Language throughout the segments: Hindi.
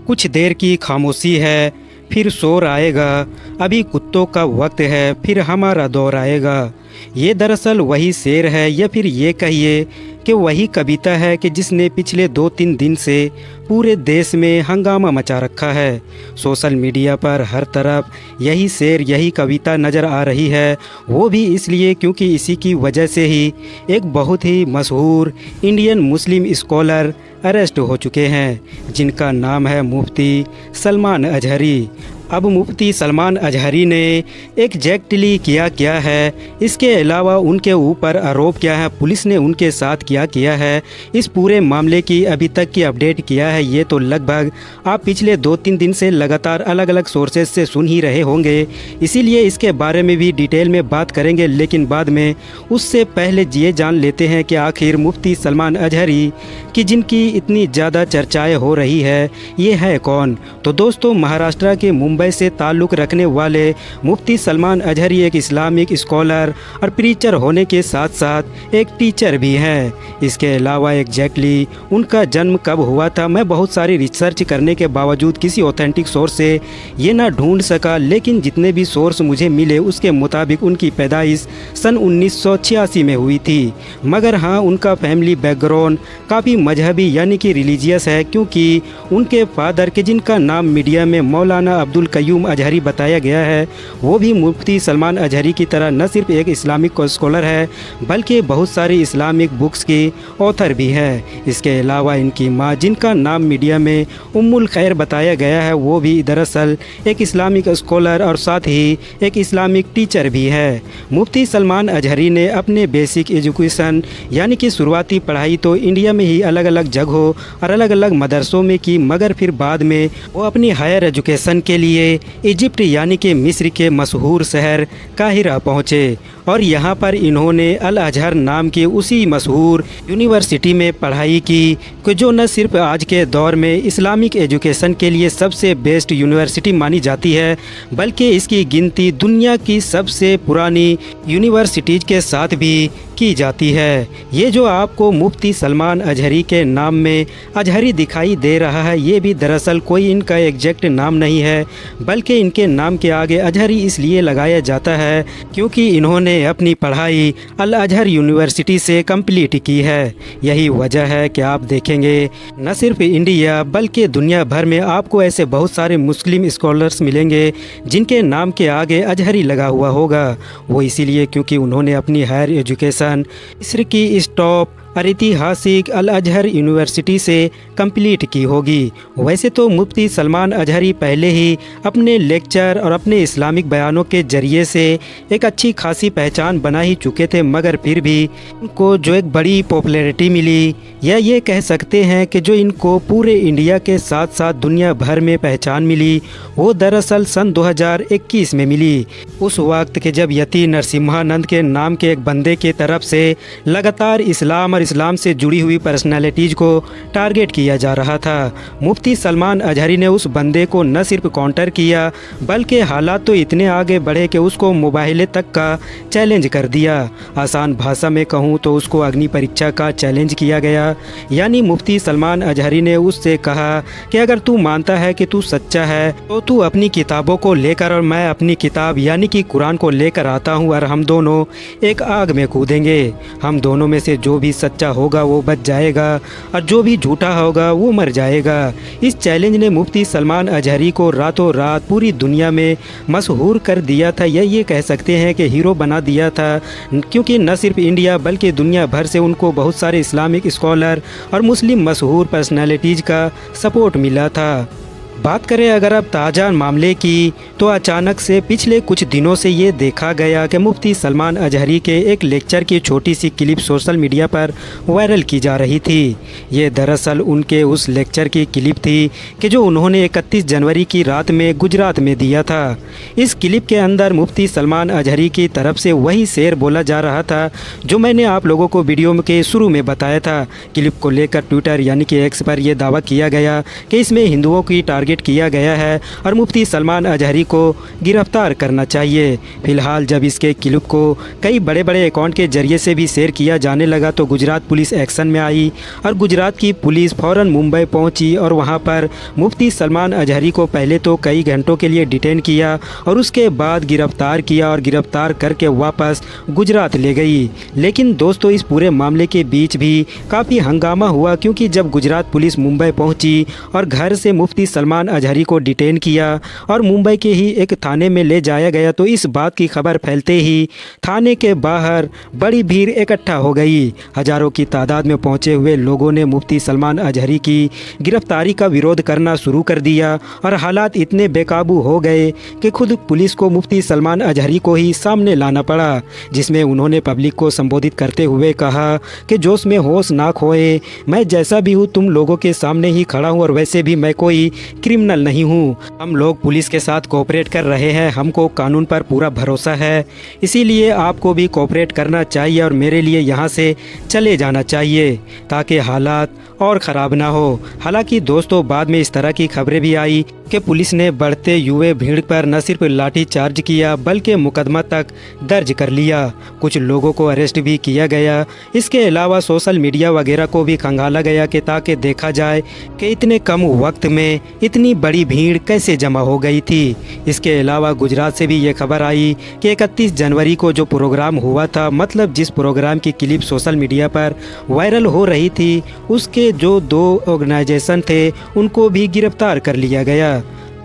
कुछ देर की खामोशी है, फिर शोर आएगा। अभी कुत्तों का वक्त है, फिर हमारा दौर आएगा। ये दरअसल वही शेर है, या फिर ये कहिए कि वही कविता है कि जिसने पिछले 2-3 दिन से पूरे देश में हंगामा मचा रखा है। सोशल मीडिया पर हर तरफ यही शेर, यही कविता नज़र आ रही है। वो भी इसलिए क्योंकि इसी की वजह से ही एक बहुत ही मशहूर इंडियन मुस्लिम स्कॉलर अरेस्ट हो चुके हैं, जिनका नाम है मुफ्ती सलमान अजहरी। अब मुफ्ती सलमान अजहरी ने एग्जैक्टली किया क्या है, इसके अलावा उनके ऊपर आरोप क्या है, पुलिस ने उनके साथ क्या किया है, इस पूरे मामले की अभी तक की अपडेट किया है, ये तो लगभग आप पिछले 2-3 दिन से लगातार अलग अलग सोर्सेज से सुन ही रहे होंगे। इसीलिए इसके बारे में भी डिटेल में बात करेंगे, लेकिन बाद में उससे पहले ये जान लेते हैं कि आखिर मुफ्ती सलमान अजहरी की जिनकी इतनी ज़्यादा चर्चाएँ हो रही है, ये है कौन। तो दोस्तों, महाराष्ट्र के मुंबई से ताल्लुक़ रखने वाले मुफ्ती सलमान अजहरी एक इस्लामिक स्कॉलर और प्रीचर होने के साथ साथ एक टीचर भी हैं। इसके अलावा एग्जैक्टली उनका जन्म कब हुआ था, मैं बहुत सारी रिसर्च करने के बावजूद किसी ऑथेंटिक सोर्स से ये ना ढूंढ सका, लेकिन जितने भी सोर्स मुझे मिले उसके मुताबिक उनकी पैदाइश सन 1986 में हुई थी। मगर हाँ, उनका फैमिली बैकग्राउंड काफ़ी मजहबी यानी कि रिलीजियस है, क्योंकि उनके फादर के जिनका नाम मीडिया में मौलाना अब्दुल कयूम अजहरी बताया गया है, वो भी मुफ्ती सलमान अजहरी की तरह न सिर्फ एक इस्लामिक स्कॉलर है, बल्कि बहुत सारी इस्लामिक बुक्स की ऑथर भी है। इसके अलावा इनकी माँ, जिनका नाम मीडिया में उम्मुल खैर बताया गया है, वो भी दरअसल एक इस्लामिक स्कॉलर और साथ ही एक इस्लामिक टीचर भी है। मुफ्ती सलमान अजहरी ने अपने बेसिक एजुकेशन यानी कि शुरुआती पढ़ाई तो इंडिया में ही अलग अलग जगहों और अलग अलग मदरसों में की, मगर फिर बाद में वो अपनी हायर एजुकेशन के लिए इजिप्ट यानी कि मिस्र के मशहूर शहर काहिरा पहुँचे और यहाँ पर इन्होंने अल अजहर नाम की उसी मशहूर यूनिवर्सिटी में पढ़ाई की, जो न सिर्फ आज के दौर में इस्लामिक एजुकेशन के लिए सबसे बेस्ट यूनिवर्सिटी मानी जाती है, बल्कि इसकी गिनती दुनिया की सबसे पुरानी यूनिवर्सिटीज़ के साथ भी की जाती है। ये जो आपको मुफ्ती सलमान अजहरी के नाम में अजहरी दिखाई दे रहा है, ये भी दरअसल कोई इनका एग्जैक्ट नाम नहीं है, बल्कि इनके नाम के आगे अजहरी इसलिए लगाया जाता है क्योंकि इन्होंने अपनी पढ़ाई अल अजहर यूनिवर्सिटी से कंप्लीट की है। यही वजह है कि आप देखेंगे न सिर्फ इंडिया बल्कि दुनिया भर में आपको ऐसे बहुत सारे मुस्लिम स्कॉलर्स मिलेंगे जिनके नाम के आगे अजहरी लगा हुआ होगा। वो इसीलिए क्योंकि उन्होंने अपनी हायर एजुकेशन मिस्र की इस टॉप और ऐतिहासिक अल अजहर यूनिवर्सिटी से कंप्लीट की होगी। वैसे तो मुफ्ती सलमान अजहरी पहले ही अपने लेक्चर और अपने इस्लामिक बयानों के ज़रिए से एक अच्छी खासी पहचान बना ही चुके थे, मगर फिर भी उनको जो एक बड़ी पॉपुलैरिटी मिली, या ये कह सकते हैं कि जो इनको पूरे इंडिया के साथ साथ दुनिया भर में पहचान मिली, वो दरअसल सन 2021 में मिली। उस वक्त के जब यति नरसिम्हानंद के नाम के एक बंदे की तरफ से लगातार इस्लाम और इस्लाम से जुड़ी हुई पर्सनालिटीज़ को टारगेट किया जा रहा था। मुफ्ती सलमान अजहरी ने उस बंदे को न सिर्फ काउंटर किया, बल्कि हालात तो इतने आगे बढ़े कि उसको मुबाहिले तक का चैलेंज कर दिया। आसान भाषा में कहूँ तो उसको अग्नि परीक्षा का चैलेंज किया गया। यानी मुफ्ती सलमान अजहरी ने उससे कहा कि अगर तू मानता है कि तू सच्चा है तो तू अपनी किताबों को लेकर और मैं अपनी किताब यानी कि कुरान को लेकर आता हूँ, और हम दोनों एक आग में कूदेंगे। हम दोनों में से जो भी सच्चा होगा वो बच जाएगा और जो भी झूठा होगा वो मर जाएगा। इस चैलेंज ने मुफ्ती सलमान अजहरी को रातों रात पूरी दुनिया में मशहूर कर दिया था, या ये कह सकते हैं कि हीरो बना दिया था, क्योंकि न सिर्फ इंडिया बल्कि दुनिया भर से उनको बहुत सारे इस्लामिक स्कॉलर और मुस्लिम मशहूर पर्सनालिटीज़ का सपोर्ट मिला था। बात करें अगर अब ताज़ा मामले की, तो अचानक से पिछले कुछ दिनों से ये देखा गया कि मुफ्ती सलमान अजहरी के एक लेक्चर की छोटी सी क्लिप सोशल मीडिया पर वायरल की जा रही थी। ये दरअसल उनके उस लेक्चर की क्लिप थी कि जो उन्होंने 31 जनवरी की रात में गुजरात में दिया था। इस क्लिप के अंदर मुफ्ती सलमान अजहरी की तरफ से वही शेर बोला जा रहा था जो मैंने आप लोगों को वीडियो के शुरू में बताया था। क्लिप को लेकर ट्विटर यानी कि एक्स पर यह दावा किया गया कि इसमें हिंदुओं की टारगेट टारगेट किया गया है और मुफ्ती सलमान अजहरी को गिरफ्तार करना चाहिए। फिलहाल जब इसके क्लिप को कई बड़े बड़े अकाउंट के जरिए से भी शेयर किया जाने लगा तो गुजरात पुलिस एक्शन में आई और गुजरात की पुलिस फ़ौरन मुंबई पहुंची और वहां पर मुफ्ती सलमान अजहरी को पहले तो कई घंटों के लिए डिटेन किया और उसके बाद गिरफ्तार किया और गिरफ्तार करके वापस गुजरात ले गई। लेकिन दोस्तों इस पूरे मामले के बीच भी काफ़ी हंगामा हुआ, क्योंकि जब गुजरात पुलिस मुंबई पहुंची और घर से मुफ्ती सलमान अजहरी को डिटेन किया और मुंबई के ही एक थाने में ले जाया गया तो इस बात की खबर फैलते ही थाने के बाहर बड़ी भीड़ इकट्ठा हो गई। हजारों की तादाद में पहुंचे हुए लोगों ने मुफ्ती सलमान अजहरी की गिरफ्तारी का विरोध करना शुरू कर दिया और हालात इतने बेकाबू हो गए कि खुद पुलिस को मुफ्ती सलमान अजहरी को ही सामने लाना पड़ा, जिसमें उन्होंने पब्लिक को संबोधित करते हुए कहा कि जोश में होश ना खोए, मैं जैसा भी हूँ तुम लोगों के सामने ही खड़ा हूँ और वैसे भी मैं कोई क्रिमिनल नहीं हूँ। हम लोग पुलिस के साथ कोऑपरेट कर रहे हैं, हमको कानून पर पूरा भरोसा है, इसीलिए आपको भी कोऑपरेट करना चाहिए और मेरे लिए यहाँ से चले जाना चाहिए ताकि हालात और ख़राब ना हो। हालांकि दोस्तों बाद में इस तरह की खबरें भी आई कि पुलिस ने बढ़ते युवा भीड़ पर न सिर्फ लाठी चार्ज किया बल्कि मुकदमा तक दर्ज कर लिया। कुछ लोगों को अरेस्ट भी किया गया। इसके अलावा सोशल मीडिया वगैरह को भी खंगाला गया कि ताकि देखा जाए कि इतने कम वक्त में इतनी बड़ी भीड़ कैसे जमा हो गई थी। इसके अलावा गुजरात से भी ये खबर आई कि 31 जनवरी को जो प्रोग्राम हुआ था, मतलब जिस प्रोग्राम की क्लिप सोशल मीडिया पर वायरल हो रही थी, उसके जो 2 ऑर्गेनाइजेशन थे उनको भी गिरफ्तार कर लिया गया।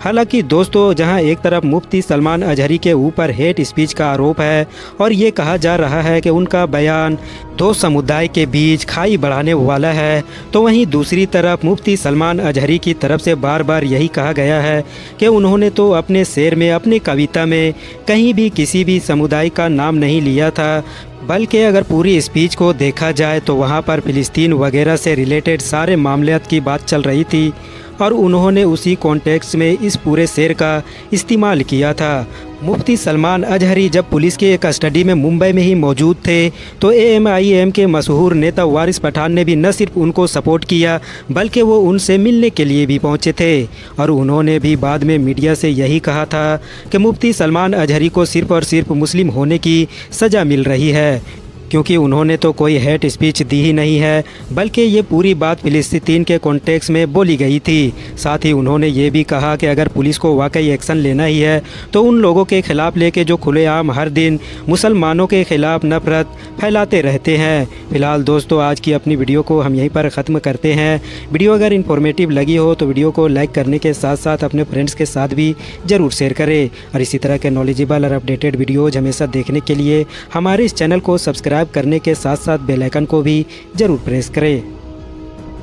हालांकि दोस्तों जहां एक तरफ मुफ्ती सलमान अजहरी के ऊपर हेट स्पीच का आरोप है और ये कहा जा रहा है कि उनका बयान 2 समुदाय के बीच खाई बढ़ाने वाला है, तो वहीं दूसरी तरफ मुफ्ती सलमान अजहरी की तरफ से बार बार यही कहा गया है कि उन्होंने तो अपने शेर में, अपनी कविता में कहीं भी किसी भी समुदाय का नाम नहीं लिया था, बल्कि अगर पूरी स्पीच को देखा जाए तो वहाँ पर फ़िलिस्तीन वगैरह से रिलेटेड सारे मामलात की बात चल रही थी और उन्होंने उसी कॉन्टेक्स्ट में इस पूरे शेर का इस्तेमाल किया था। मुफ्ती सलमान अजहरी जब पुलिस के कस्टडी में मुंबई में ही मौजूद थे तो AMIM के मशहूर नेता वारिस पठान ने भी न सिर्फ उनको सपोर्ट किया बल्कि वो उनसे मिलने के लिए भी पहुंचे थे और उन्होंने भी बाद में मीडिया से यही कहा था कि मुफ्ती सलमान अजहरी को सिर्फ और सिर्फ मुस्लिम होने की सज़ा मिल रही है, क्योंकि उन्होंने तो कोई हेट स्पीच दी ही नहीं है बल्कि ये पूरी बात फ़िलिस्तीन के कॉन्टेक्स्ट में बोली गई थी। साथ ही उन्होंने ये भी कहा कि अगर पुलिस को वाकई एक्शन लेना ही है तो उन लोगों के खिलाफ लेके जो खुलेआम हर दिन मुसलमानों के खिलाफ नफरत फैलाते रहते हैं। फिलहाल दोस्तों आज की अपनी वीडियो को हम यहीं पर ख़त्म करते हैं। वीडियो अगर इन्फॉर्मेटिव लगी हो तो वीडियो को लाइक करने के साथ साथ अपने फ्रेंड्स के साथ भी ज़रूर शेयर करें और इसी तरह के नॉलेजेबल और अपडेटेड वीडियोज़ हमेशा देखने के लिए हमारे इस चैनल को सब्सक्राइब करने के साथ साथ बेल आइकन को भी ज़रूर प्रेस करें।